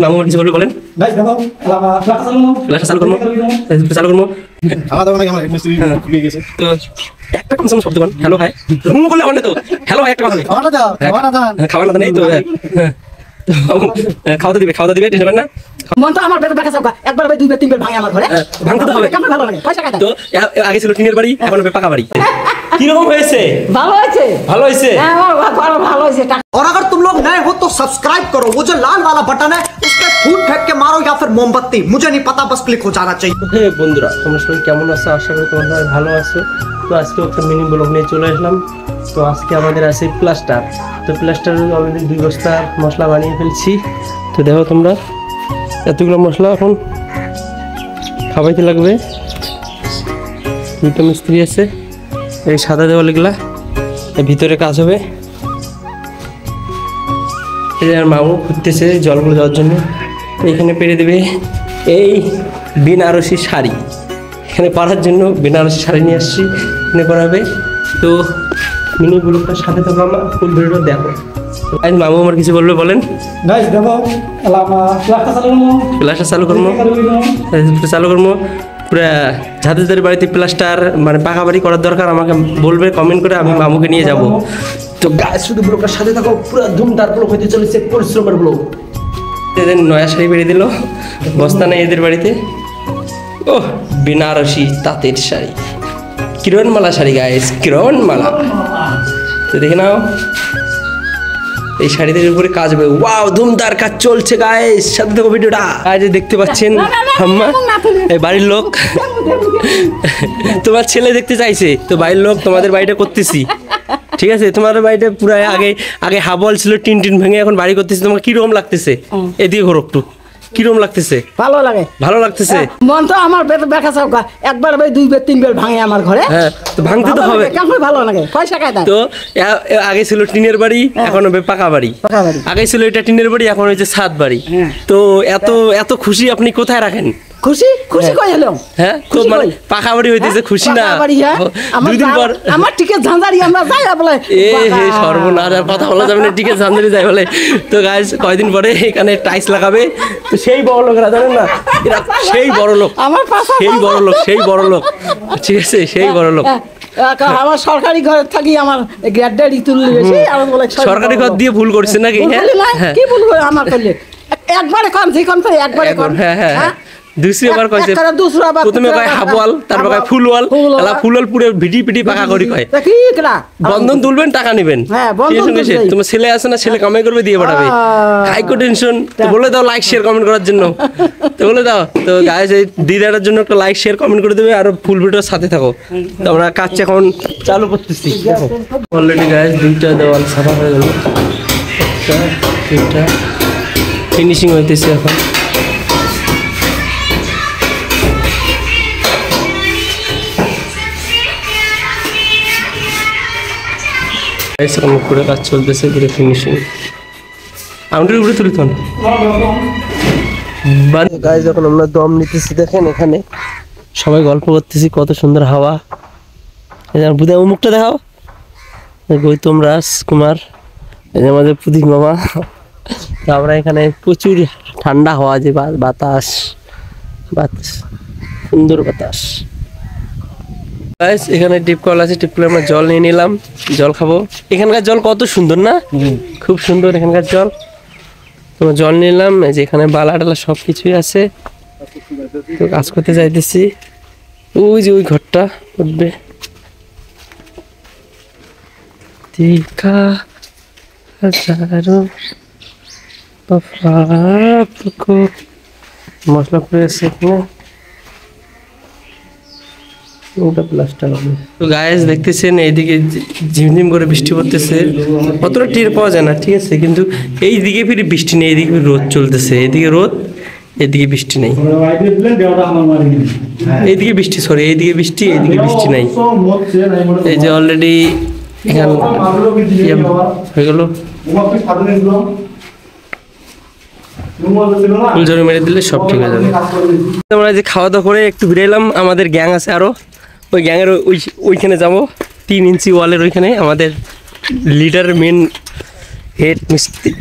মামু কিছু বলবে বলেন। গাইস দেখো ফ্ল্যাশ চালু করবো আমার দাও নাকি আমার মিস্ত্রি খুলে গেছে তো একটা কম শব্দ করেন হ্যালো হাই হুম করলে হবে না তো হ্যালো হাই একটা কথা নেই খাওয়াটা দাও খাবার না নেই তো খাওয়া দিবে টেনশন করেন না মন তো আমার বেটা দেখা যাবে একবার ভাই দুইবার তিনবার ভাঙে আমার ঘরে ভাঙতে তো হবে কেমন ভালো লাগে পয়সা কাটা তো আগে ছিল টিনের বাড়ি এখন হবে পাকা বাড়ি কি রকম হয়েছে ভালো হয়েছে ভালো হয়েছে হ্যাঁ আমার ভালো হয়েছে और अगर तुम लोग नए हो तो सब्सक्राइब करो, वो जो लाल वाला बटन है उस पर फूट फेंक के मारो या फिर मोमबत्ती, मुझे नहीं पता, बस क्लिक हो जाना चाहिए। হে বন্ধুরা তোমরা সবাই কেমন আছো? আশা করি তোমরা সবাই ভালো আছো। তো আজকে একটা মিনি ব্লগ নিয়ে চলে আসলাম। তো আজকে আমাদের আছে প্লাস্টার। তো প্লাস্টার অলরেডি 2 বস্তা মশলা বানিয়ে ফেলছি। তো দেখো তোমরা এতগুলো মশলা এখন খাওয়াইতে লাগবে। 2টা মিস্ত্রি আছে, এই সাদা দেওয়ালগুলা এর ভিতরে কাজ হবে। আর মামু খুঁজতেছে জলগুলো যাওয়ার জন্য, এখানে পেরে দেবে এই বেনারসি শাড়ি। এখানে পাড়ার জন্য বেনারসি শাড়ি নিয়ে আসছি, এখানে করাবে। তো মিনি ব্লগটার সাথে থাকো, আমার ফুল ভিডিওটা দেখো। আজ মামু আমার কিছু বলবে বলেন। গাইস দেখো প্লাস্টার চালু করবো পুরা যাদের বাড়িতে প্লাস্টার মানে পাকা বাড়ি করার দরকার আমাকে বলবে কমেন্ট করে, আমি মামুকে নিয়ে যাব। তো গাছ শুধু ব্লগটার সাথে থাকো, পুরো ধুমধার ব্লগ হইতে চলেছে, পরিশ্রমের ব্লগ। এদের নয়া শাড়ি বেরিয়ে দিল, বস্তা নেই এদের বাড়িতে। ও বেনারসি তাঁতের শাড়ি, কিরণমালা শাড়ি গাইস, কিরণমালা। তো দেখে নাও এই শাড়িদের উপরে কাজ হবে। ওয়াও ধুমধার কাজ চলছে গাইস, সাথে থাকো ভিডিওটা। আজ দেখতে পাচ্ছেন আম্মা এই বাড়ির লোক তোমার ছেলে দেখতে চাইছে, তো বাড়ির লোক তোমাদের বাড়িটা করতেছি, ঠিক আছে? তোমার বাড়িটা পুরো আগে হাবল ছিল, টিন টিন ভেঙে এখন বাড়ি করতেছি। তোমার কিরকম লাগতেছে? এদিকে ঘোরো একটু, কিরকম লাগতেছে? ভালো লাগে, ভালো লাগতেছে। মন তো আমার বেটা দেখা যাবে একবার ভাই দুইবার তিনবার ভাঙে আমার ঘরে। হ্যাঁ তো ভাঙতে তো হবে, কেমন ভালো লাগে পয়সা কাটা। তো আগে ছিল টিনের বাড়ি, এখন হবে পাকা বাড়ি। আগে ছিল এটা টিনের বাড়ি, এখন হয়েছে ছাদ বাড়ি। তো এত খুশি আপনি কোথায় রাখেন? খুশি খুশি কই হলো? হ্যাঁ তো মানে পাকা বাড়ি হইতেছে খুশি না? দুই দিন পর আমার টিকে ঝাঁঝারি আমরা যাই বলে হে সর্বনাশ, আর কথা বলা যাবে না, টিকে ঝাঁঝারি যাই বলে। তো গাইস কয়দিন পরে এখানে টাইলস লাগাবে। তো সেই বড় লোকরা জানেন না, এরা সেই বড় লোক, আমার পাশা সেই বড় লোক, ঠিক আছে? সেই বড় লোক। আমার সরকারি ঘরে থাকি, আমার গ্রেডের তুললে বেশি আমার বলে সরকারি ঘর দিয়ে ভুল করছে নাকি? হ্যাঁ কি ভুল করে আমার করলে একবারে কম যে কম করে একবারে কম। হ্যাঁ দুসরি বার কইছে, প্রথমে কয় হাবওয়াল, তারপর কয় ফুলওয়াল। এলা ফুলওয়াল পুরো ভিডি পিডি পাকা করি কয়। বন্ধন তুলবেন, টাকা নেবেন। তোমার ছেলে আছে না, ছেলে কামাই করবে দিয়ে পাঠাবে। Haiko tension. তো বলে দাও লাইক শেয়ার কমেন্ট করার জন্য, তো বলে দাও। তো গাইস এই দিদাটার জন্য একটা লাইক শেয়ার কমেন্ট করে দেবে, আর ফুল ভিডিওর সাথে থাকো। তো আমরা কাজ এখন চালু করতেছি। দেখো অলরেডি গাইস 2টা দেওয়াল সাফা হয়ে গেল, একটা ফিনিশিং হইতেছে এখন। পুরো কাজ চলতেছে, পুরো ফিনিশিং। আউন্ডের উপরে তুলি তো গাইস, যখন আমরা দম নিতেছি দেখেন এখানে সবাই গল্প করতেছি, কত সুন্দর হাওয়া। বুধা মুখটা দেখাও, গৌতম রাজকুমার, এই যে আমাদের প্রদীপ মামা। আমরা এখানে প্রচুর ঠান্ডা হাওয়া, যে বাতাস, সুন্দর বাতাস। এখানে টিপ কল আছে, টিপ কলে আমরা জল নিয়ে নিলাম, জল খাবো। এখানকার জল কত সুন্দর না, খুব সুন্দর এখানকার জল। তোমার জল নিলাম, এই যে এখানে বালা টালা সব কিছুই আছে। তো কাজ করতে যাইতেছি, ওই যে ওই ঘরটা উঠবে। মশলা পড়ে আছে এখানে। তো গাইস দেখতেছেন এইদিকে ঝিমঝিম করে বৃষ্টি পড়তেছে, অতটা টের পাওয়া যায় না, ঠিক আছে? কিন্তু এইদিকে ফিরে বৃষ্টি নেই, এইদিকে রোদ চলতেছে। এইদিকে রোদ, এদিকে বৃষ্টি নেই। এইদিকে বৃষ্টি, সরি এইদিকে বৃষ্টি, এইদিকে বৃষ্টি নাই। এই যে অলরেডি এখানে হয়ে গেল, ফুলঝড়ি মেরে দিলে সব ঠিক হয়ে যাবে। আমরা যে খাওয়া দাওয়া করে একটু ঘুরে এলাম, আমাদের গ্যাং আছে আরো, ওই গ্যাংয়ের ওইখানে যাবো। 3 ইঞ্চি ওয়ালের ওইখানে আমাদের লিডার, মেন হেড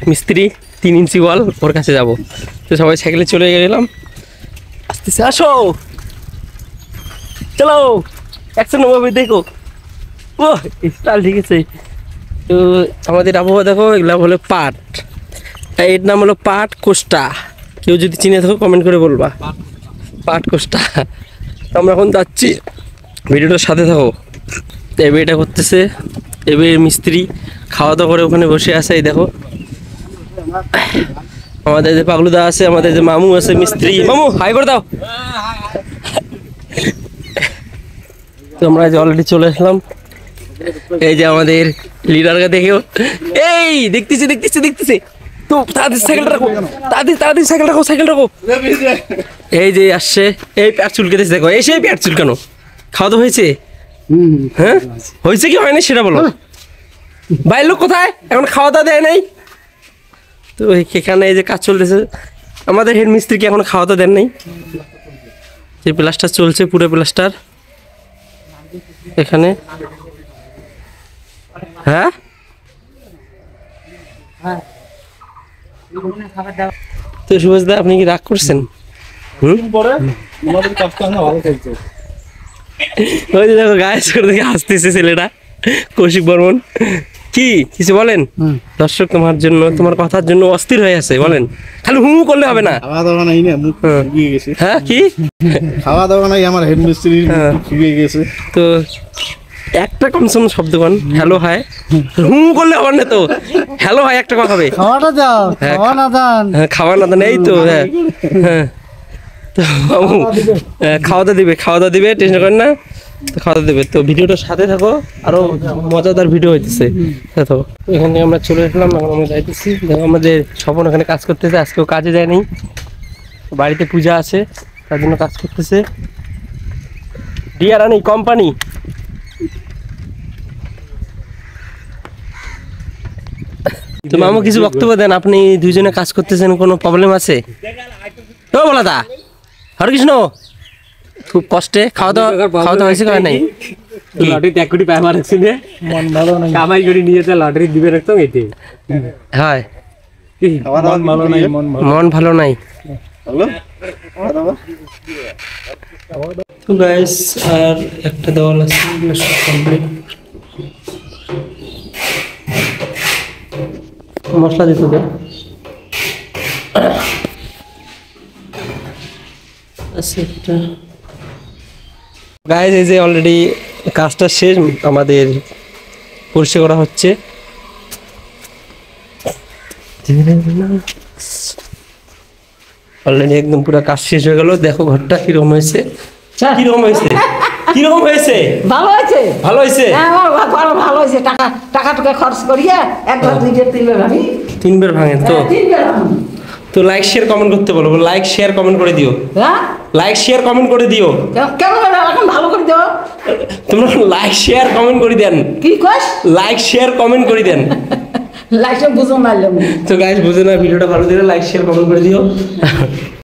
মিস্ত্রি 3 ইঞ্চি ওয়াল, ওর কাছে যাবো। তো সবাই সাইকেলে চলে গেলাম, আসতেছে আসো চলো 190 দেখো। ও স্টাইল ঠিক আছে। তো আমাদের আবহাওয়া দেখো, এগুলা হলো পাট, এর নাম হলো পাট কোষ্টা। কেউ যদি চিনে থাকো কমেন্ট করে বলবা, পাট কোষ্টা। তো আমরা এখন যাচ্ছি, ভিডিওটার সাথে থাকো। এবে এটা করতেছে, এবে মিস্ত্রি খাওয়া দাওয়া করে ওখানে বসে আছে। এই দেখো আমাদের যে পাগলুদা আছে, আমাদের যে মামু আছে মিস্ত্রি, মামু হাই করে দাও। তো আমরা যে অলরেডি চলে আসলাম। এই যে আমাদের লিডারকে দেখেও, এই দেখতেছি তো তাড়াতাড়ি সাইকেলটা রাখো, তাড়াতাড়ি সাইকেল রাখো। এই যে আসছে, এই প্যাট চুলকেতেছে দেখো, এই সেই প্যাট চুলকানো। খাওয়া দাওয়া হয়েছে? হ্যাঁ হয়েছে কি হয়নি সেটা বলো। বাইরের লোক কোথায়? এখন খাওয়া দাওয়া দেয় নাই তো। এখানে এই যে কাজ চলতেছে, আমাদের হেড মিস্ত্রিকে এখন খাওয়া দাওয়া দেন নাই। যে প্লাস্টার চলছে, পুরো প্লাস্টার এখানে। হ্যাঁ তো সুভাষ দা, আপনি কি রাগ করছেন? পরে আমাদের কাজটা না ভালো চলছে। ওই যে দেখো গায়ে করে দেখে হাসতেছে ছেলেটা, কৌশিক বর্মন। কি কিছু বলেন? দর্শক তোমার জন্য, তোমার কথার জন্য অস্থির হয়ে আছে, বলেন। খালি হু করলে হবে না। খাওয়া দাওয়া নাই না, মুখ শুকিয়ে গেছে। হ্যাঁ কি খাওয়া দাওয়া নাই, আমার হেড মিস্ত্রি শুকিয়ে গেছে। তো একটা কমসম শব্দ কন, হ্যালো হাই। হু করলে হবে না তো, হ্যালো হাই একটা কথা হবে। খাওয়াটা দাও, হ্যাঁ, খাওয়া না দান। হ্যাঁ খাওয়া না দেন, এই তো। হ্যাঁ হ্যাঁ তো বাবু, খাওয়া দাওয়া দিবে, টেনশন করেন না। তো খাওয়া দাওয়া দেবে। তো ভিডিওটার সাথে থাকো, আরো মজাদার ভিডিও হইতেছে। তো এখানে আমরা চলে আসলাম, এখন আমরা যাইতেছি। দেখো আমাদের স্বপন এখানে কাজ করতেছে, আজকেও কাজে যায়নি, বাড়িতে পূজা আছে তার জন্য কাজ করতেছে। ডিয়ারানি কোম্পানি। তো মামু কিছু বক্তব্য দেন, আপনি দুইজনে কাজ করতেছেন, কোনো প্রবলেম আছে? ও বলা দা, হরে কৃষ্ণ। খুব কষ্টে খাওয়া দাওয়া হয়েছে কারণ নাই। লটারি 1 কোটি পায় মারছি নে, মন ভালো নাই, কামাই করে নিয়েছে লটারি দিবে রাখতো এতে। হয় মন ভালো নাই, মন ভালো নাই। হ্যালো খাওয়া দাওয়া তো গাইস, আর একটা দেওয়াল আছে, এগুলো সব কমপ্লিট। মশলা দিতে হবে। গাইস এই যে অলরেডি কাজটা শেষ, আমাদের পরিষ্কার করা হচ্ছে। অলরেডি একদম পুরো কাজ শেষ হয়ে গেল। দেখো ঘরটা কিরকম হয়েছে, কিরকম হয়েছে, কিরকম হয়েছে? ভালো হয়েছে, ভালো হয়েছে। হ্যাঁ আমার ঘর ভালো হয়েছে। টাকা খরচ করিয়া একবার দুইবার তিনবার ভাঙি, 3 বার ভাঙেন তো। তিনবার ভাঙি। তো লাইক শেয়ার কমেন্ট করতে বলো, লাইক শেয়ার কমেন্ট করে দিও, হ্যাঁ লাইক শেয়ার কমেন্ট করে দিও। কেমন এখন ভালো করে দেবো? তোমরা লাইক শেয়ার কমেন্ট করে দেন, কি কস? লাইক শেয়ার কমেন্ট করে দেন। লাইসে বুঝো মারলাম। তো গাইস বুঝে না, ভিডিওটা ভালো দিলে লাইক শেয়ার কমেন্ট করে দিও।